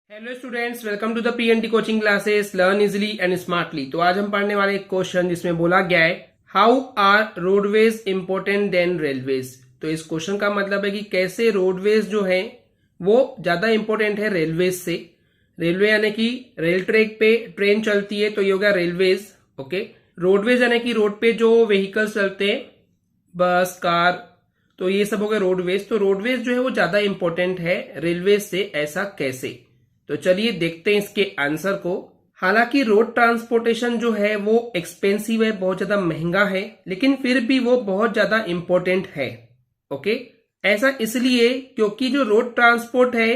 Hello students, welcome to the PNT coaching classes learn easily and smartly. तो आज हम पढ़ने वाले एक क्वेश्चन जिसमें बोला गया है how are roadways important than railways. तो इस क्वेश्चन का मतलब है कि कैसे रोडवेज जो है वो ज्यादा इंपॉर्टेंट है रेलवेज से। रेलवे यानी कि रेल ट्रैक पे ट्रेन चलती है तो ये हो गया रेलवेज। ओके, रोडवेज यानी कि रोड पे जो व्हीकल्स चलते हैं, बस, कार, तो ये सब हो गया रोडवेज। तो रोडवेज जो है वो ज्यादा इंपॉर्टेंट है रेलवे से, ऐसा कैसे? तो चलिए देखते हैं इसके आंसर को। हालांकि रोड ट्रांसपोर्टेशन जो है वो एक्सपेंसिव है, बहुत ज्यादा महंगा है, लेकिन फिर भी वो बहुत ज्यादा इंपॉर्टेंट है। ओके, ऐसा इसलिए क्योंकि जो रोड ट्रांसपोर्ट है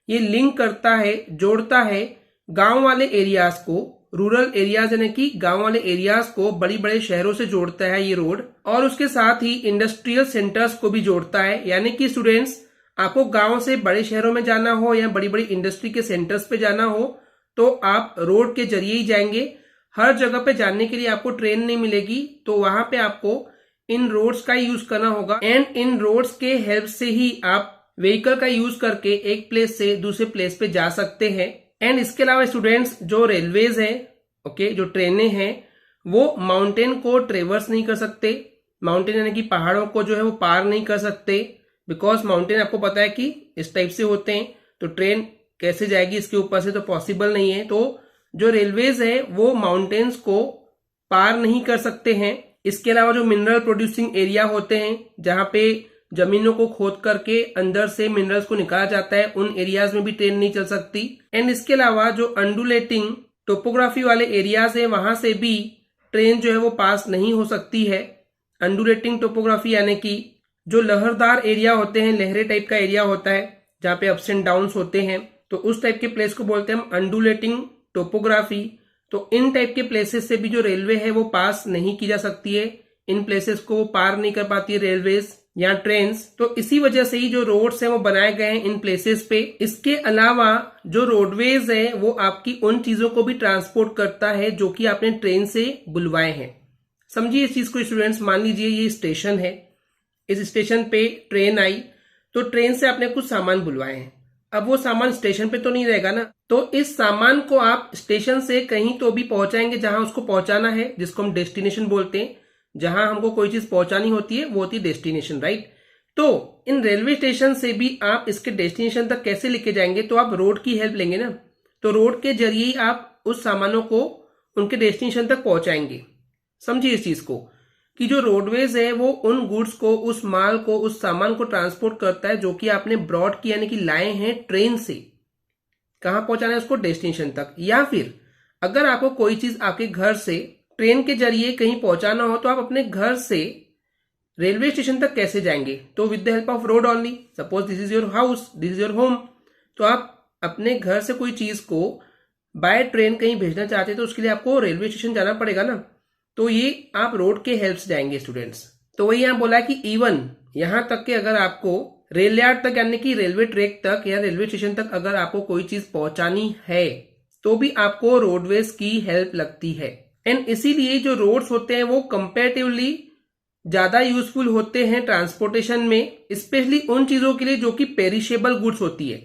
ये लिंक करता है, जोड़ता है गांव वाले एरियाज को, रूरल एरियाज यानी कि गांव वाले एरियाज को बड़ी बड़े शहरों से जोड़ता है ये रोड, और उसके साथ ही इंडस्ट्रियल सेंटर्स को भी जोड़ता है। यानी कि स्टूडेंट्स, आपको गांव से बड़े शहरों में जाना हो या बड़ी बड़ी इंडस्ट्री के सेंटर्स पे जाना हो तो आप रोड के जरिए ही जाएंगे। हर जगह पे जाने के लिए आपको ट्रेन नहीं मिलेगी, तो वहां पे आपको इन रोड्स का यूज करना होगा, एंड इन रोड्स के हेल्प से ही आप व्हीकल का यूज करके एक प्लेस से दूसरे प्लेस पे जा सकते हैं। एंड इसके अलावा स्टूडेंट्स, जो रेलवेज है, ओके, जो ट्रेनें हैं वो माउंटेन को ट्रेवर्स नहीं कर सकते। माउंटेन यानी कि पहाड़ों को जो है वो पार नहीं कर सकते, बिकॉज माउंटेन आपको पता है कि इस टाइप से होते हैं, तो ट्रेन कैसे जाएगी इसके ऊपर से, तो पॉसिबल नहीं है। तो जो रेलवेज है वो माउंटेन्स को पार नहीं कर सकते हैं। इसके अलावा जो मिनरल प्रोड्यूसिंग एरिया होते हैं, जहां पे जमीनों को खोद करके अंदर से मिनरल्स को निकाला जाता है, उन एरियाज में भी ट्रेन नहीं चल सकती। एंड इसके अलावा जो अंडुलेटिंग टोपोग्राफी वाले एरियाज है वहां से भी ट्रेन जो है वो पास नहीं हो सकती है। अंडुलेटिंग टोपोग्राफी यानी कि जो लहरदार एरिया होते हैं, लहरे टाइप का एरिया होता है जहां पे अप्स एंड डाउन्स होते हैं, तो उस टाइप के प्लेस को बोलते हैं हम अंडुलेटिंग टोपोग्राफी। तो इन टाइप के प्लेसेस से भी जो रेलवे है वो पास नहीं की जा सकती है, इन प्लेसेस को वो पार नहीं कर पाती है रेलवेज या ट्रेन्स। तो इसी वजह से ही जो रोड्स हैं वो बनाए गए हैं इन प्लेसेस पे। इसके अलावा जो रोडवेज है वो आपकी उन चीजों को भी ट्रांसपोर्ट करता है जो कि आपने ट्रेन से बुलवाए हैं। समझिए इस चीज को स्टूडेंट्स। मान लीजिए ये स्टेशन है, इस स्टेशन पे ट्रेन आई, तो ट्रेन से आपने कुछ सामान बुलवाए हैं। अब वो सामान स्टेशन पे तो नहीं रहेगा ना, तो इस सामान को आप स्टेशन से कहीं तो भी पहुंचाएंगे जहां उसको पहुंचाना है, जिसको हम डेस्टिनेशन बोलते हैं। जहां हमको कोई चीज पहुंचानी होती है वो होती है डेस्टिनेशन, राइट। तो इन रेलवे स्टेशन से भी आप इसके डेस्टिनेशन तक कैसे लेके जाएंगे? तो आप रोड की हेल्प लेंगे ना, तो रोड के जरिए ही आप उस सामानों को उनके डेस्टिनेशन तक पहुंचाएंगे। समझिए इस चीज को कि जो रोडवेज है वो उन गुड्स को, उस माल को, उस सामान को ट्रांसपोर्ट करता है जो कि आपने ब्रॉड किया यानी कि लाए हैं ट्रेन से। कहां पहुंचाना है उसको? डेस्टिनेशन तक। या फिर अगर आपको कोई चीज आपके घर से ट्रेन के जरिए कहीं पहुंचाना हो तो आप अपने घर से रेलवे स्टेशन तक कैसे जाएंगे? तो with the help of road only. Suppose this is your house, this is your home, तो आप अपने घर से कोई चीज को बाय ट्रेन कहीं भेजना चाहते हैं तो उसके लिए आपको रेलवे स्टेशन जाना पड़ेगा ना, तो ये आप रोड के हेल्प से जाएंगे स्टूडेंट्स। तो वही यहां बोला कि इवन यहां तक कि अगर आपको रेल यार्ड तक यानी कि रेलवे ट्रैक तक या रेलवे स्टेशन तक अगर आपको कोई चीज पहुंचानी है तो भी आपको रोडवेज की हेल्प लगती है। एंड इसीलिए जो रोड्स होते हैं वो कंपैरेटिवली ज्यादा यूजफुल होते हैं ट्रांसपोर्टेशन में, स्पेशली उन चीजों के लिए जो कि पेरिशेबल गुड्स होती है।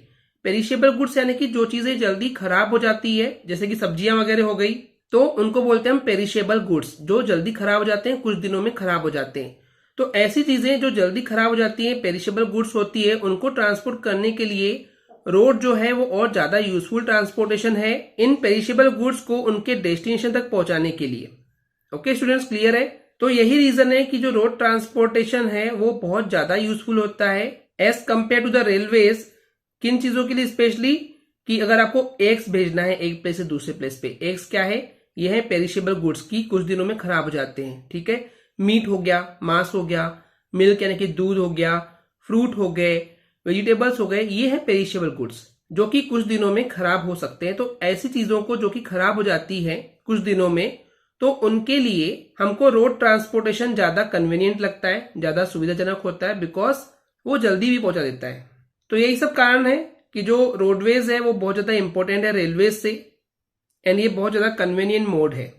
पेरिशेबल गुड्स यानी कि जो चीजें जल्दी खराब हो जाती है, जैसे कि सब्जियां वगैरह हो गई, तो उनको बोलते हैं हम पेरिशेबल गुड्स, जो जल्दी खराब हो जाते हैं, कुछ दिनों में खराब हो जाते हैं। तो ऐसी चीजें जो जल्दी खराब हो जाती हैं, पेरिशेबल गुड्स होती है, उनको ट्रांसपोर्ट करने के लिए रोड जो है वो और ज्यादा यूजफुल ट्रांसपोर्टेशन है इन पेरिशेबल गुड्स को उनके डेस्टिनेशन तक पहुंचाने के लिए। ओके स्टूडेंट्स, क्लियर है? तो यही रीजन है कि जो रोड ट्रांसपोर्टेशन है वो बहुत ज्यादा यूजफुल होता है as compared to the railways. किन चीजों के लिए? स्पेशली कि अगर आपको एग्स भेजना है एक प्लेस से दूसरे प्लेस पे। एग्स क्या है? यह है पेरिशेबल गुड्स की कुछ दिनों में खराब हो जाते हैं, ठीक है। मीट हो गया, मांस हो गया, मिल्क यानी कि दूध हो गया, फ्रूट हो गए, वेजिटेबल्स हो गए, ये है पेरिशेबल गुड्स जो कि कुछ दिनों में खराब हो सकते हैं। तो ऐसी चीजों को जो कि खराब हो जाती है कुछ दिनों में, तो उनके लिए हमको रोड ट्रांसपोर्टेशन ज्यादा कन्वीनियंट लगता है, ज्यादा सुविधाजनक होता है, बिकॉज वो जल्दी भी पहुंचा देता है। तो यही सब कारण है कि जो रोडवेज है वो बहुत ज्यादा इंपॉर्टेंट है रेलवेज से, एंड ये बहुत ज्यादा कन्वीनियंट मोड है।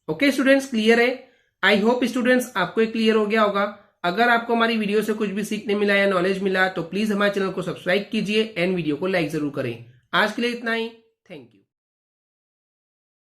ओके स्टूडेंट्स, क्लियर है? आई होप स्टूडेंट्स आपको क्लियर हो गया होगा। अगर आपको हमारी वीडियो से कुछ भी सीखने मिला या नॉलेज मिला तो प्लीज हमारे चैनल को सब्सक्राइब कीजिए एंड वीडियो को लाइक जरूर करें। आज के लिए इतना ही। Thank you.